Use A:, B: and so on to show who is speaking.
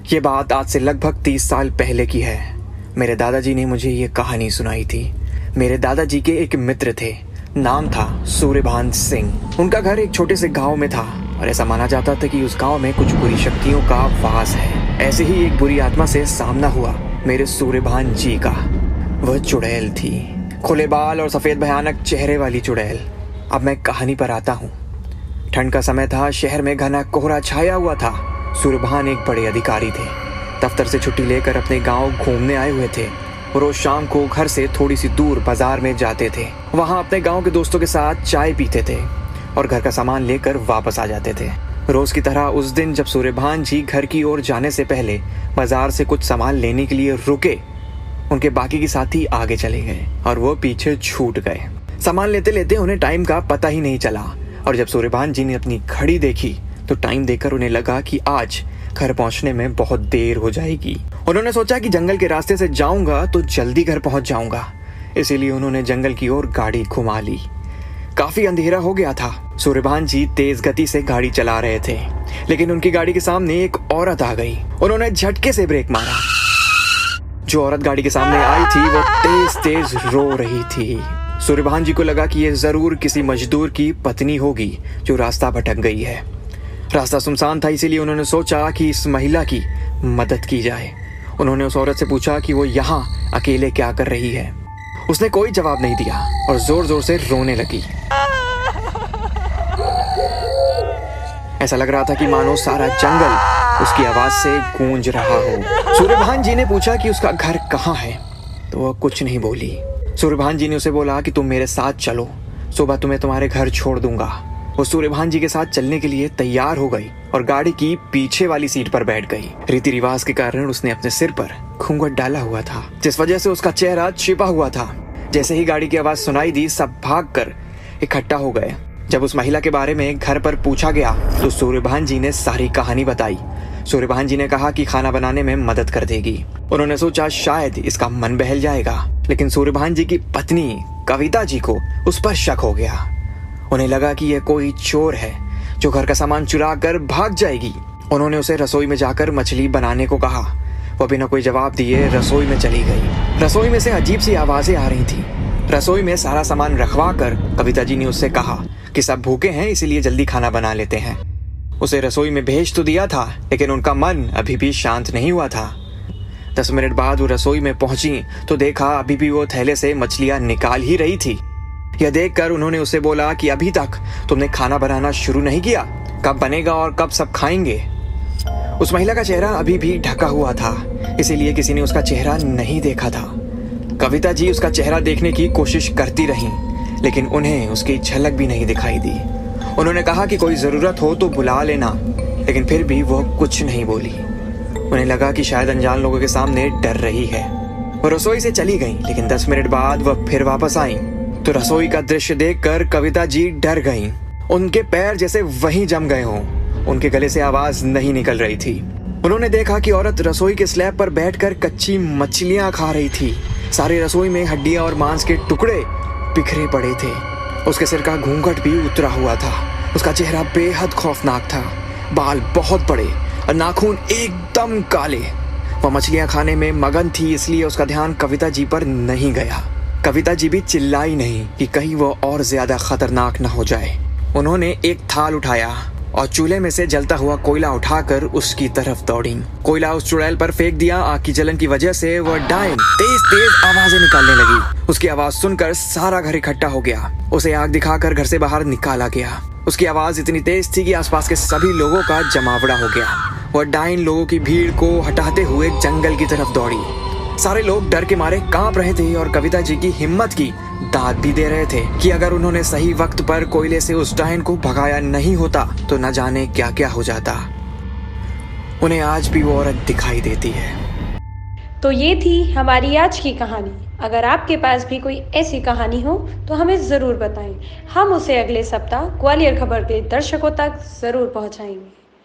A: ये बात आज से लगभग 30 साल पहले की है। मेरे दादाजी ने मुझे ये कहानी सुनाई थी। मेरे दादाजी के एक मित्र थे, नाम था सूर्यभान सिंह। उनका घर एक छोटे से गांव में था और ऐसा माना जाता था कि उस गांव में कुछ बुरी शक्तियों का वास है। ऐसे ही एक बुरी आत्मा से सामना हुआ मेरे सूर्यभान जी का। वह चुड़ैल थी, खुले बाल और सफेद भयानक चेहरे वाली चुड़ैल। अब मैं कहानी पर आता हूँ। ठंड का समय था, शहर में घना कोहरा छाया हुआ था। सूर्यभान एक बड़े अधिकारी थे। दफ्तर से छुट्टी लेकर अपने गांव घूमने आए हुए थे। रोज शाम को घर से थोड़ी सी दूर बाजार में जाते थे। वहां अपने गांव के दोस्तों के साथ चाय पीते थे और घर का सामान लेकर वापस आ जाते थे। रोज की तरह उस दिन जब सूर्यभान जी घर की ओर जाने से पहले बाजार से कुछ सामान लेने के लिए रुके, उनके बाकी के साथी आगे चले गए और वो पीछे छूट गए। सामान लेते लेते उन्हें टाइम का पता ही नहीं चला और जब सूर्यभान जी ने अपनी घड़ी देखी तो टाइम देखकर उन्हें लगा कि आज घर पहुंचने में बहुत देर हो जाएगी। उन्होंने सोचा कि जंगल के रास्ते से जाऊंगा तो जल्दी घर पहुंच जाऊंगा, इसीलिए उन्होंने जंगल की ओर गाड़ी घुमा ली। काफी अंधेरा हो गया था। सूर्यभान जी तेज गति से गाड़ी चला रहे थे, लेकिन उनकी गाड़ी के सामने एक औरत आ गई। उन्होंने झटके से ब्रेक मारा। जो औरत गाड़ी के सामने आई थी वो तेज तेज रो रही थी। सूर्यभान जी को लगा कि ये जरूर किसी मजदूर की पत्नी होगी जो रास्ता भटक गई है। रास्ता सुनसान था, इसीलिए उन्होंने सोचा कि इस महिला की मदद की जाए। उन्होंने उस औरत से पूछा कि वो यहाँ अकेले क्या कर रही है। उसने कोई जवाब नहीं दिया और जोर जोर से रोने लगी। ऐसा लग रहा था कि मानो सारा जंगल उसकी आवाज से गूंज रहा हो। सूर्यभान जी ने पूछा कि उसका घर कहाँ है, तो वह कुछ नहीं बोली। सूर्यभान जी ने उसे बोला कि तुम मेरे साथ चलो, सुबह तुम्हें तुम्हारे घर छोड़ दूंगा। वो सूर्यभान जी के साथ चलने के लिए तैयार हो गई और गाड़ी की पीछे वाली सीट पर बैठ गई। रीति रिवाज के कारण उसने अपने सिर पर घूंघट डाला हुआ था, जिस वजह से उसका चेहरा छिपा हुआ था। जैसे ही गाड़ी की आवाज सुनाई दी, सब भागकर इकट्ठा हो गए। जब उस महिला के बारे में घर पर पूछा गया तो सूर्यभान जी ने सारी कहानी बताई। सूर्यभान जी ने कहा कि खाना बनाने में मदद कर देगी। उन्होंने सोचा शायद इसका मन बहल जाएगा, लेकिन सूर्यभान जी की पत्नी कविता जी को उस पर शक हो गया। उन्हें लगा कि यह कोई चोर है जो घर का सामान चुरा कर भाग जाएगी। उन्होंने उसे रसोई में जाकर मछली बनाने को कहा। वह बिना कोई जवाब दिए रसोई में चली गई। रसोई में से अजीब सी आवाजें आ रही थी। रसोई में सारा सामान रखवा कर कविता जी ने उससे कहा कि सब भूखे हैं, इसीलिए जल्दी खाना बना लेते हैं। उसे रसोई में भेज तो दिया था, लेकिन उनका मन अभी भी शांत नहीं हुआ था। 10 मिनट बाद वो रसोई में पहुंची तो देखा अभी भी वो थैले से मछलियां निकाल ही रही थी। यह देखकर उन्होंने उसे बोला कि अभी तक तुमने खाना बनाना शुरू नहीं किया, कब बनेगा और कब सब खाएंगे। उस महिला का चेहरा अभी भी ढका हुआ था, इसीलिए किसी ने उसका चेहरा नहीं देखा था। कविता जी उसका चेहरा देखने की कोशिश करती रहीं, लेकिन उन्हें उसकी झलक भी नहीं दिखाई दी। उन्होंने कहा कि कोई जरूरत हो तो बुला लेना, लेकिन फिर भी वह कुछ नहीं बोली। उन्हें लगा कि शायद अनजान लोगों के सामने डर रही है। वो रसोई से चली गई, लेकिन 10 मिनट बाद वह फिर वापस आई तो रसोई का दृश्य देखकर कविता जी डर गईं। उनके पैर जैसे वहीं जम गए हों। उनके गले से आवाज नहीं निकल रही थी। उन्होंने देखा कि औरत रसोई के स्लैब पर बैठकर कच्ची मछलियां खा रही थी। सारी रसोई में हड्डियां और मांस के टुकड़े बिखरे पड़े थे। उसके सिर का घूंघट भी उतरा हुआ था। उसका चेहरा बेहद खौफनाक था। बाल बहुत बड़े और नाखून एकदम काले। वह मछलियां खाने में मगन थी, इसलिए उसका ध्यान कविता जी पर नहीं गया। कविता जी भी चिल्लाई नहीं कि कहीं वो और ज्यादा खतरनाक न हो जाए। उन्होंने एक थाल उठाया और चूल्हे में से जलता हुआ कोयला उठाकर उसकी तरफ दौड़ी। कोयला उस चुड़ैल पर फेंक दिया। आग की जलन की वजह से वह डायन तेज तेज आवाजें निकालने लगी। उसकी आवाज सुनकर सारा घर इकट्ठा हो गया। उसे आग दिखाकर घर से बाहर निकाला गया। उसकी आवाज इतनी तेज थी कि आसपास के सभी लोगों का जमावड़ा हो गया। वह डायन लोगों की भीड़ को हटाते हुए जंगल की तरफ दौड़ी। सारे लोग डर के मारे कांप रहे थे और कविता जी की हिम्मत की दाद भी दे रहे थे कि अगर उन्होंने सही वक्त पर कोयले से उस डायन को भगाया नहीं होता तो न जाने क्या क्या हो जाता। उन्हें आज भी वो औरत दिखाई देती है।
B: तो ये थी हमारी आज की कहानी। अगर आपके पास भी कोई ऐसी कहानी हो तो हमें ज़रूर बताएं। हम उसे अगले सप्ताह ग्वालियर खबर के दर्शकों तक ज़रूर पहुंचाएंगे।